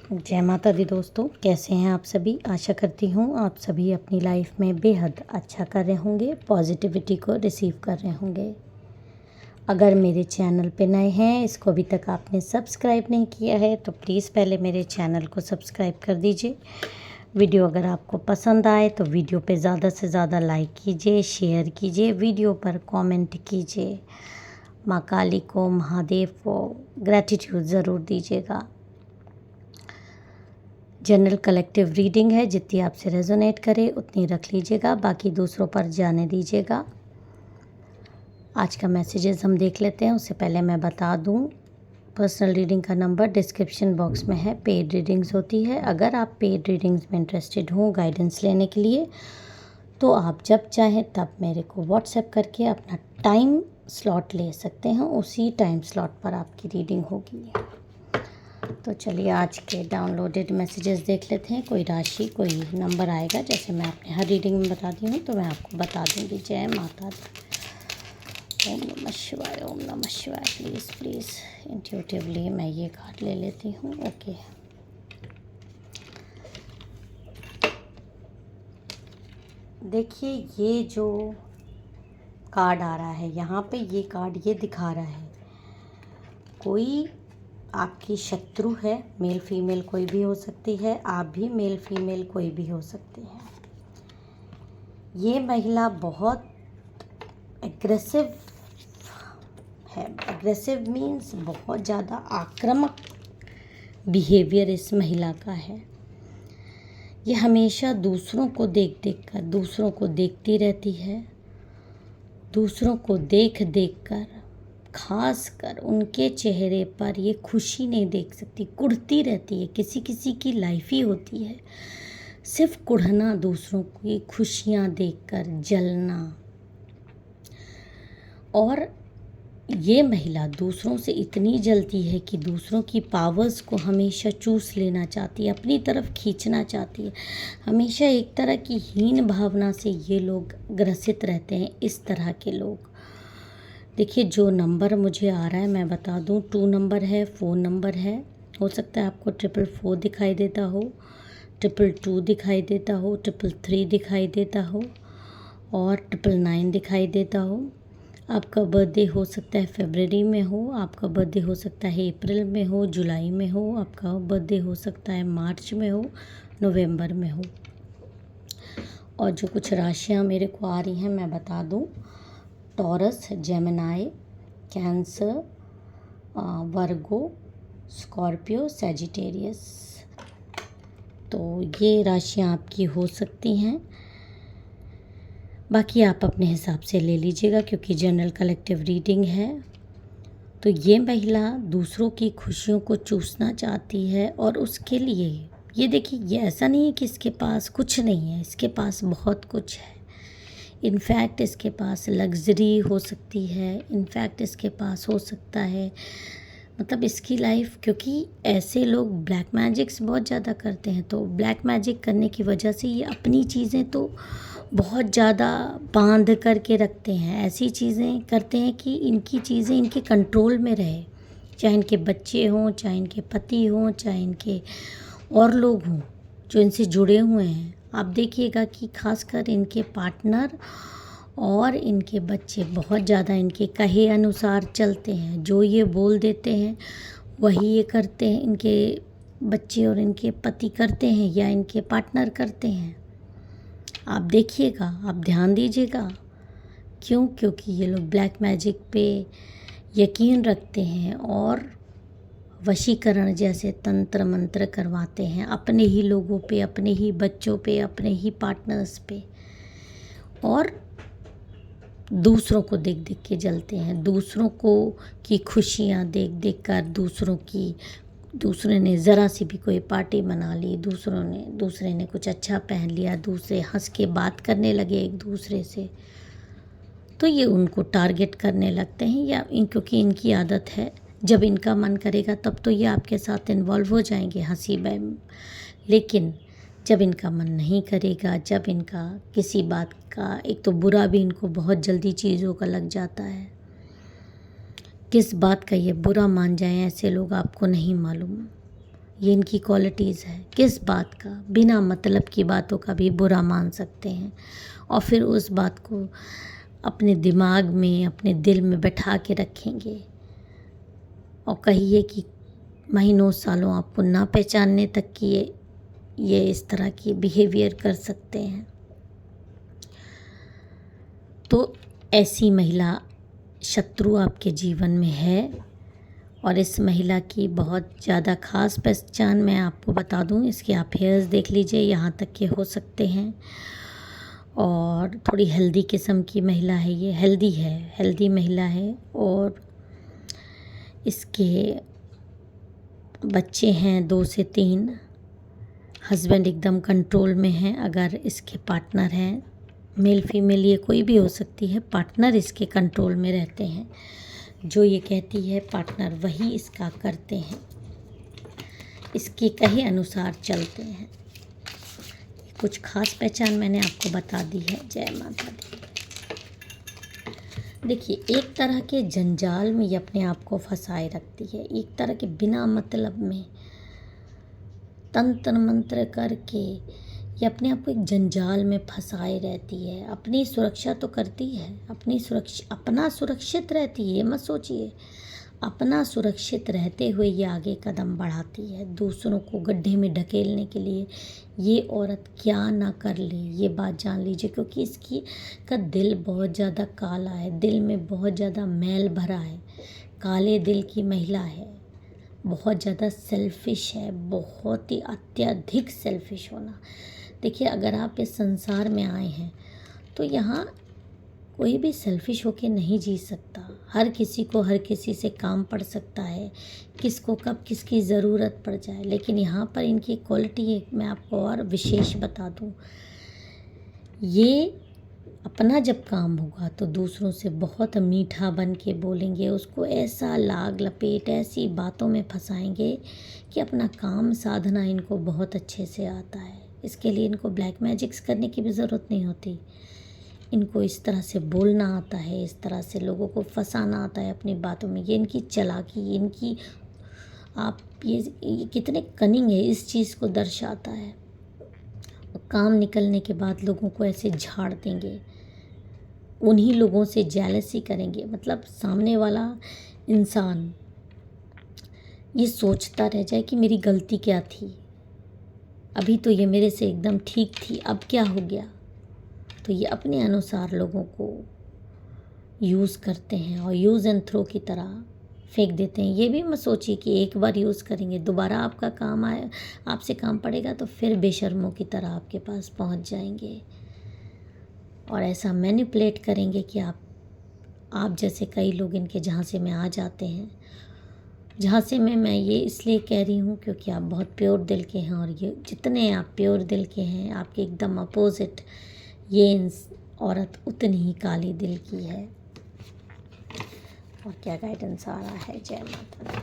जय माता दी दोस्तों, कैसे हैं आप सभी। आशा करती हूँ आप सभी अपनी लाइफ में बेहद अच्छा कर रहे होंगे, पॉजिटिविटी को रिसीव कर रहे होंगे। अगर मेरे चैनल पे नए हैं, इसको अभी तक आपने सब्सक्राइब नहीं किया है तो प्लीज़ पहले मेरे चैनल को सब्सक्राइब कर दीजिए। वीडियो अगर आपको पसंद आए तो वीडियो पे ज़्यादा से ज़्यादा लाइक कीजिए, शेयर कीजिए, वीडियो पर कमेंट कीजिए। माँ काली को, महादेव को ग्रैटिट्यूड ज़रूर दीजिएगा। जनरल कलेक्टिव रीडिंग है, जितनी आपसे रेजोनेट करे उतनी रख लीजिएगा, बाकी दूसरों पर जाने दीजिएगा। आज का मैसेजेस हम देख लेते हैं। उससे पहले मैं बता दूं, पर्सनल रीडिंग का नंबर डिस्क्रिप्शन बॉक्स में है। पेड रीडिंग्स होती है। अगर आप पेड रीडिंग्स में इंटरेस्टेड हों गाइडेंस लेने के लिए तो आप जब चाहें तब मेरे को व्हाट्सएप करके अपना टाइम स्लॉट ले सकते हैं। उसी टाइम स्लॉट पर आपकी रीडिंग होगी। तो चलिए आज के डाउनलोडेड मैसेजेस देख लेते हैं। कोई राशि, कोई नंबर आएगा, जैसे मैं अपने हर रीडिंग में बताती हूँ तो मैं आपको बता दूँगी। जय माता दी। ओम नमः शिवाय, ओम नमः शिवाय। प्लीज़ प्लीज़ इंट्यूटिवली मैं ये कार्ड ले लेती हूँ। ओके, देखिए ये जो कार्ड आ रहा है यहाँ पे, ये कार्ड ये दिखा रहा है कोई आपकी शत्रु है। मेल फीमेल कोई भी हो सकती है, आप भी मेल फीमेल कोई भी हो सकती है। ये महिला बहुत एग्रेसिव है। एग्रेसिव मीन्स बहुत ज़्यादा आक्रामक बिहेवियर इस महिला का है। ये हमेशा दूसरों को देख देख कर, दूसरों को देखती रहती है। दूसरों को देख देख कर, खास कर उनके चेहरे पर ये खुशी नहीं देख सकती, कुढ़ती रहती है। किसी किसी की लाइफ ही होती है सिर्फ कुढ़ना, दूसरों की खुशियाँ देखकर जलना। और ये महिला दूसरों से इतनी जलती है कि दूसरों की पावर्स को हमेशा चूस लेना चाहती है, अपनी तरफ खींचना चाहती है। हमेशा एक तरह की हीन भावना से ये लोग ग्रसित रहते हैं। इस तरह के लोग, देखिए जो नंबर मुझे आ रहा है मैं बता दूं, 2 नंबर है, 4 नंबर है। हो सकता है आपको 444 दिखाई देता हो, 222 दिखाई देता हो, 333 दिखाई देता हो और 999 दिखाई देता हो। आपका बर्थडे हो सकता है फरवरी में हो, आपका बर्थडे हो सकता है अप्रैल में हो, जुलाई में हो, आपका बर्थडे हो सकता है मार्च में हो, नवंबर में हो। और जो कुछ राशियाँ मेरे को आ रही हैं मैं बता दूं, टॉरस, जेमिनाई, कैंसर, वर्गो, स्कॉर्पियो, सैजिटेरियस। तो ये राशियाँ आपकी हो सकती हैं। बाकी आप अपने हिसाब से ले लीजिएगा क्योंकि जनरल कलेक्टिव रीडिंग है। तो ये महिला दूसरों की खुशियों को चूसना चाहती है और उसके लिए ये देखिए, ये ऐसा नहीं है कि इसके पास कुछ नहीं है, इसके पास बहुत कुछ है। इनफैक्ट इसके पास लग्जरी हो सकती है, इनफैक्ट इसके पास हो सकता है, मतलब इसकी लाइफ, क्योंकि ऐसे लोग ब्लैक मैजिक्स बहुत ज़्यादा करते हैं। तो ब्लैक मैजिक करने की वजह से ये अपनी चीज़ें तो बहुत ज़्यादा बांध करके रखते हैं। ऐसी चीज़ें करते हैं कि इनकी चीज़ें इनके कंट्रोल में रहे, चाहे इनके बच्चे हों, चाहे इनके पति हों, चाहे इनके और लोग हों जो इनसे जुड़े हुए हैं। आप देखिएगा कि खासकर इनके पार्टनर और इनके बच्चे बहुत ज़्यादा इनके कहे अनुसार चलते हैं। जो ये बोल देते हैं वही ये करते हैं। इनके बच्चे और इनके पति करते हैं या इनके पार्टनर करते हैं। आप देखिएगा, आप ध्यान दीजिएगा। क्यों? क्योंकि ये लोग ब्लैक मैजिक पे यकीन रखते हैं और वशीकरण जैसे तंत्र मंत्र करवाते हैं अपने ही लोगों पे, अपने ही बच्चों पे, अपने ही पार्टनर्स पे, और दूसरों को देख देख के जलते हैं। दूसरों को की खुशियाँ देख देख कर, दूसरे ने ज़रा सी भी कोई पार्टी मना ली, दूसरे ने कुछ अच्छा पहन लिया, दूसरे हंस के बात करने लगे एक दूसरे से, तो ये उनको टारगेट करने लगते हैं। या क्योंकि इनकी आदत है, जब इनका मन करेगा तब तो ये आपके साथ इन्वॉल्व हो जाएंगे हंसी में, लेकिन जब इनका मन नहीं करेगा, जब इनका किसी बात का, एक तो बुरा भी इनको बहुत जल्दी चीज़ों का लग जाता है। किस बात का ये बुरा मान जाएं ऐसे लोग आपको नहीं मालूम। ये इनकी क्वालिटीज़ है। किस बात का? बिना मतलब की बातों का भी बुरा मान सकते हैं और फिर उस बात को अपने दिमाग में, अपने दिल में बैठा के रखेंगे और कहिए कि महीनों सालों आपको ना पहचानने तक कि ये इस तरह की बिहेवियर कर सकते हैं। तो ऐसी महिला शत्रु आपके जीवन में है और इस महिला की बहुत ज़्यादा ख़ास पहचान मैं आपको बता दूं। इसके आप हेयर्स देख लीजिए, यहाँ तक के हो सकते हैं और थोड़ी हेल्दी किस्म की महिला है। ये हेल्दी महिला है और इसके बच्चे हैं 2 से 3। हस्बैंड एकदम कंट्रोल में हैं। अगर इसके पार्टनर हैं, मेल फीमेल ये कोई भी हो सकती है, पार्टनर इसके कंट्रोल में रहते हैं। जो ये कहती है पार्टनर वही इसका करते हैं, इसके कहे अनुसार चलते हैं। कुछ खास पहचान मैंने आपको बता दी है। जय माता दी। देखिए, एक तरह के जंजाल में ये अपने आप को फंसाए रखती है, एक तरह के बिना मतलब में तंत्र मंत्र करके ये अपने आप को एक जंजाल में फंसाए रहती है। अपनी सुरक्षा तो करती है, अपना सुरक्षित रहती है, ये मत सोचिए। अपना सुरक्षित रहते हुए ये आगे कदम बढ़ाती है। दूसरों को गड्ढे में ढकेलने के लिए ये औरत क्या ना कर ले, ये बात जान लीजिए। क्योंकि इसकी का दिल बहुत ज़्यादा काला है, दिल में बहुत ज़्यादा मैल भरा है, काले दिल की महिला है, बहुत ज़्यादा सेल्फिश है, बहुत ही अत्यधिक सेल्फिश होना। देखिए, अगर आप इस संसार में आए हैं तो यहाँ कोई भी सेल्फिश होके नहीं जी सकता। हर किसी को हर किसी से काम पड़ सकता है, किसको कब किसकी ज़रूरत पड़ जाए। लेकिन यहाँ पर इनकी क्वालिटी एक मैं आपको और विशेष बता दूँ, ये अपना जब काम होगा तो दूसरों से बहुत मीठा बन के बोलेंगे, उसको ऐसा लाग लपेट ऐसी बातों में फंसाएंगे कि अपना काम साधना इनको बहुत अच्छे से आता है। इसके लिए इनको ब्लैक मैजिक्स करने की भी ज़रूरत नहीं होती। इनको इस तरह से बोलना आता है, इस तरह से लोगों को फंसाना आता है अपनी बातों में। ये इनकी चालाकी, इनकी आप ये कितने कनिंग है इस चीज़ को दर्शाता है। काम निकलने के बाद लोगों को ऐसे झाड़ देंगे, उन्हीं लोगों से जेलसी करेंगे। मतलब सामने वाला इंसान ये सोचता रह जाए कि मेरी गलती क्या थी, अभी तो ये मेरे से एकदम ठीक थी, अब क्या हो गया। तो ये अपने अनुसार लोगों को यूज़ करते हैं और यूज़ एंड थ्रो की तरह फेंक देते हैं। ये भी मत सोचिए कि एक बार यूज़ करेंगे दोबारा आपका काम आए, आपसे काम पड़ेगा तो फिर बेशर्मों की तरह आपके पास पहुंच जाएंगे और ऐसा मैनिपुलेट करेंगे कि आप जैसे कई लोग इनके जहाँ से में आ जाते हैं। जहाँ से मैं ये इसलिए कह रही हूँ क्योंकि आप बहुत प्योर दिल के हैं और ये जितने आप प्योर दिल के हैं, आपके एकदम अपोजिट ये औरत उतनी ही काली दिल की है। और क्या गाइडेंस आ रहा है? जय माता दी,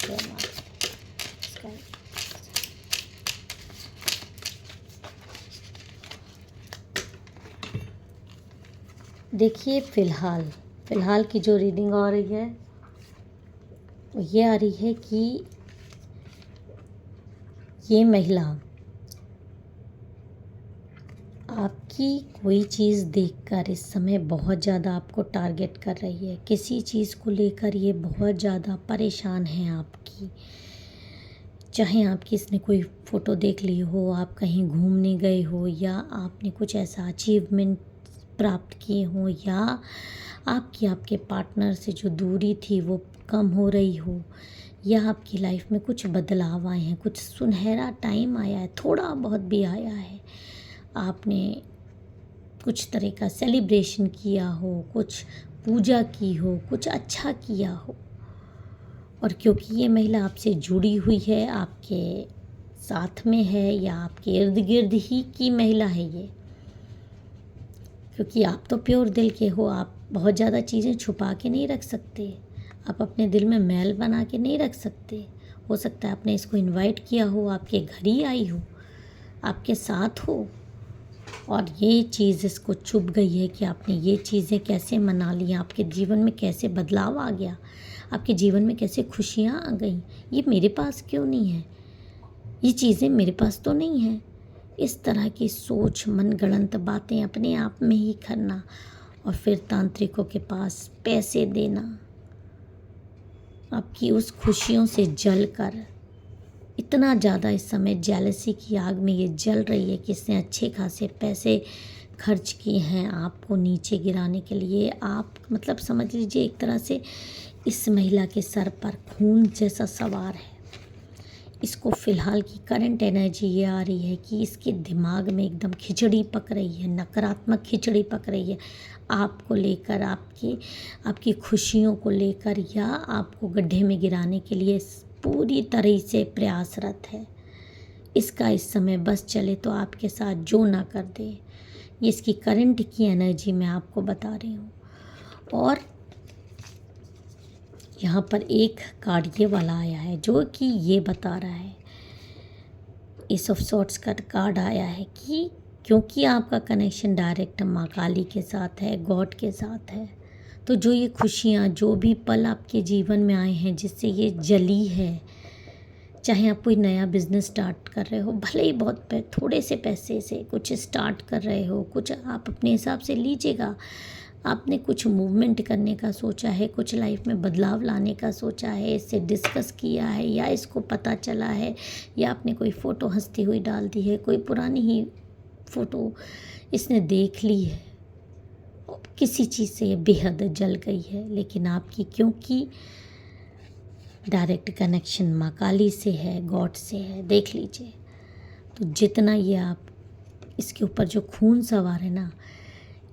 जय माता दी। देखिए, फ़िलहाल की जो रीडिंग आ रही है ये आ रही है कि ये महिला आपकी कोई चीज़ देखकर इस समय बहुत ज़्यादा आपको टारगेट कर रही है। किसी चीज़ को लेकर ये बहुत ज़्यादा परेशान है आपकी। चाहे आपकी इसने कोई फ़ोटो देख ली हो, आप कहीं घूमने गए हो, या आपने कुछ ऐसा अचीवमेंट प्राप्त किए हो, या आपके पार्टनर से जो दूरी थी वो कम हो रही हो, या आपकी लाइफ में कुछ बदलाव आए हैं, कुछ सुनहरा टाइम आया है, थोड़ा बहुत भी आया है, आपने कुछ तरह का सेलिब्रेशन किया हो, कुछ पूजा की हो, कुछ अच्छा किया हो। और क्योंकि ये महिला आपसे जुड़ी हुई है, आपके साथ में है या आपके इर्द गिर्द ही की महिला है ये, क्योंकि आप तो प्योर दिल के हो, आप बहुत ज़्यादा चीज़ें छुपा के नहीं रख सकते, आप अपने दिल में मैल बना के नहीं रख सकते। हो सकता है आपने इसको इनवाइट किया हो, आपके घर ही आई हो, आपके साथ हो, और ये चीज़ इसको चुभ गई है कि आपने ये चीज़ें कैसे मना ली, आपके जीवन में कैसे बदलाव आ गया, आपके जीवन में कैसे खुशियाँ आ गई, ये मेरे पास क्यों नहीं है, ये चीज़ें मेरे पास तो नहीं है। इस तरह की सोच, मनगढ़ंत बातें अपने आप में ही करना और फिर तांत्रिकों के पास पैसे देना, आपकी उस खुशियों से जल कर इतना ज़्यादा इस समय जेलसी की आग में ये जल रही है कि इसने अच्छे खासे पैसे खर्च किए हैं आपको नीचे गिराने के लिए। आप मतलब समझ लीजिए एक तरह से इस महिला के सर पर खून जैसा सवार है। इसको फ़िलहाल की करंट एनर्जी ये आ रही है कि इसके दिमाग में एकदम खिचड़ी पक रही है, नकारात्मक खिचड़ी पक रही है आपको लेकर, आपकी खुशियों को लेकर, या आपको गड्ढे में गिराने के लिए पूरी तरह से प्रयासरत है। इसका इस समय बस चले तो आपके साथ जो ना कर दे, ये इसकी करंट की एनर्जी मैं आपको बता रही हूँ। और यहाँ पर एक कार्ड ये वाला आया है जो कि ये बता रहा है, एस ऑफ सॉर्ड्स का कार्ड आया है कि क्योंकि आपका कनेक्शन डायरेक्ट माँ काली के साथ है, गॉड के साथ है, तो जो ये खुशियाँ, जो भी पल आपके जीवन में आए हैं जिससे ये जली है, चाहे आप कोई नया बिज़नेस स्टार्ट कर रहे हो, भले ही बहुत थोड़े से पैसे से कुछ स्टार्ट कर रहे हो, कुछ आप अपने हिसाब से लीजिएगा, आपने कुछ मूवमेंट करने का सोचा है, कुछ लाइफ में बदलाव लाने का सोचा है, इससे डिस्कस किया है, या इसको पता चला है, या आपने कोई फ़ोटो हंसती हुई डाल दी है, कोई पुरानी ही फ़ोटो इसने देख ली है, किसी चीज़ से ये बेहद जल गई है। लेकिन आपकी क्योंकि डायरेक्ट कनेक्शन माँ काली से है, गॉड से है, देख लीजिए, तो जितना ये आप इसके ऊपर जो खून सवार है ना,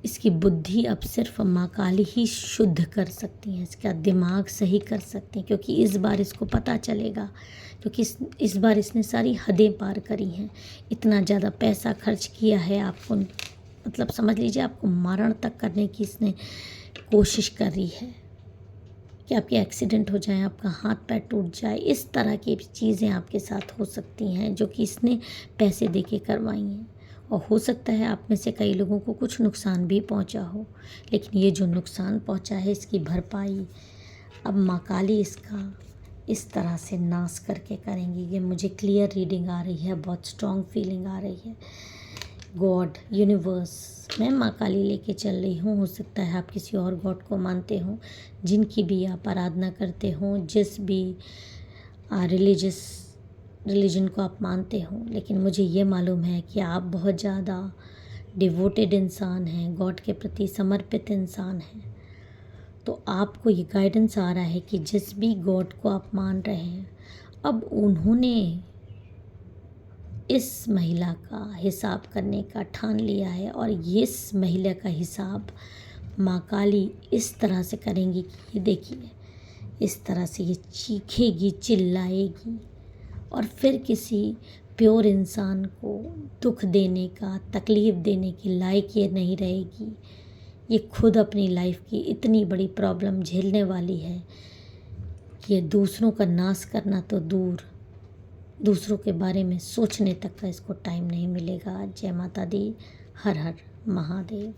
इसकी बुद्धि अब सिर्फ माँ काली ही शुद्ध कर सकती हैं, इसका दिमाग सही कर सकती हैं, क्योंकि इस बार इसको पता चलेगा, क्योंकि इस बार इसने सारी हदें पार करी हैं। इतना ज़्यादा पैसा खर्च किया है आपको, मतलब समझ लीजिए आपको मारण तक करने की इसने कोशिश करी है कि आपके एक्सीडेंट हो जाए, आपका हाथ पैर टूट जाए, इस तरह की चीज़ें आपके साथ हो सकती हैं जो कि इसने पैसे दे के करवाई हैं। और हो सकता है आप में से कई लोगों को कुछ नुकसान भी पहुंचा हो, लेकिन ये जो नुकसान पहुंचा है इसकी भरपाई अब माँ काली इसका इस तरह से नाश करके करेंगी। ये मुझे क्लियर रीडिंग आ रही है, बहुत स्ट्रॉन्ग फीलिंग आ रही है। गॉड, यूनिवर्स, मैं माँ काली लेके चल रही हूँ। हो सकता है आप किसी और गॉड को मानते हो, जिनकी भी आप आराधना करते हो, जिस भी रिलीजन को आप मानते हो, लेकिन मुझे ये मालूम है कि आप बहुत ज़्यादा डिवोटेड इंसान हैं, गॉड के प्रति समर्पित इंसान हैं। तो आपको ये गाइडेंस आ रहा है कि जिस भी गॉड को आप मान रहे हैं, अब उन्होंने इस महिला का हिसाब करने का ठान लिया है, और ये इस महिला का हिसाब माँ काली इस तरह से करेंगी कि ये देखिए, इस तरह से ये चीखेगी, चिल्लाएगी, और फिर किसी प्योर इंसान को दुख देने का, तकलीफ़ देने की लायक ये नहीं रहेगी। ये खुद अपनी लाइफ की इतनी बड़ी प्रॉब्लम झेलने वाली है कि ये दूसरों का नाश करना तो दूर, दूसरों के बारे में सोचने तक का इसको टाइम नहीं मिलेगा। जय माता दी, हर हर महादेव।